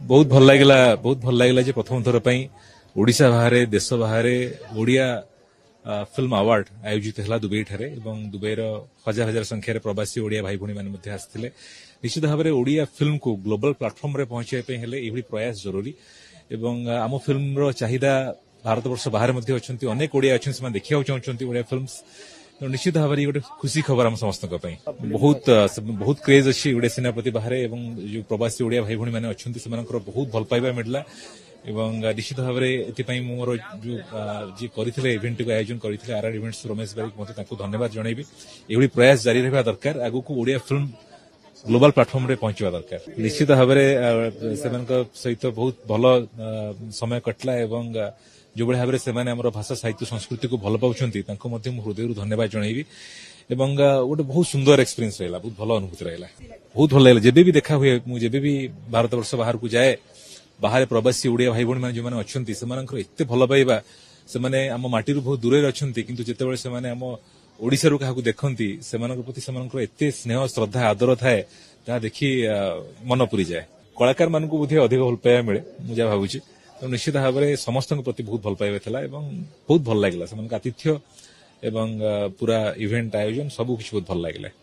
बहुत भल लगे जे प्रथम थर ओडिशा बाहर देश बाहर ओडिया फिल्म अवार्ड आयोजित है दुबई ठारे दुबईर हजार हजार संख्यार प्रवासी ओडिया भाई भौणी मैंने आसते निश्चित भाव में ओडिया फिल्म को ग्लोबल प्लाटफर्म रे पहुंचाई प्रयास जरूरी एवं आम फिल्म चाहिदा भारत वर्ष बाहर अच्छा अनेक ओडिया अच्छा देखा चाहते ओडिया फिल्म तो निश्चित भाव में गोटे खुशी खबर आम समस्त बहुत बहुत क्रेज अच्छी ओडिया सिनेमा प्रति बाहर जो प्रवासी ओडिया भाई भौणी मैंने अच्छा बहुत भल पाइबा मिलला एवं निश्चित भाव में मोर जो जी करते इवेंट को आयोजन करते आर इवेंट्स रमेश बारिक मत धन्यवाद जनइबी ये प्रयास जारी रहा दरकार आगु को ओडिया फिल्म ग्लोबल प्लाटफर्म रे पहुंचवा दरकार निश्चित भाव में सहित बहुत भल समय कटला एवं जो भाव में से भाषा साहित्य संस्कृति को भल पाँच हृदय धन्यवाद जनइबी एवं गोटे बहुत सुंदर एक्सपीरियंस रहा बहुत भल अनुभूति रहा बहुत भल लगे जब भी देखा हुए मुझे भी भारत वर्ष बाहर को जाए बाहर प्रवासी ओडिया भाई भौणी मैंने जो अच्छा से एत भल पाइबा से आम माटी बहुत दूर अच्छा किंतु जितेबाला से आम ओडिशा क्या देखती से प्रति एत स्नेह श्रद्धा आदर थाए जहाँ देखी मन पूरी जाए कलाकार मान अधिक भल पाइबा मिले मुझे भावुँ तो निश्चित भाव में समस्त प्रति बहुत भल पाइबा था बहुत भल लगे से आतिथ्य एवं पूरा इवेंट आयोजन सब कुछ बहुत भल लगे।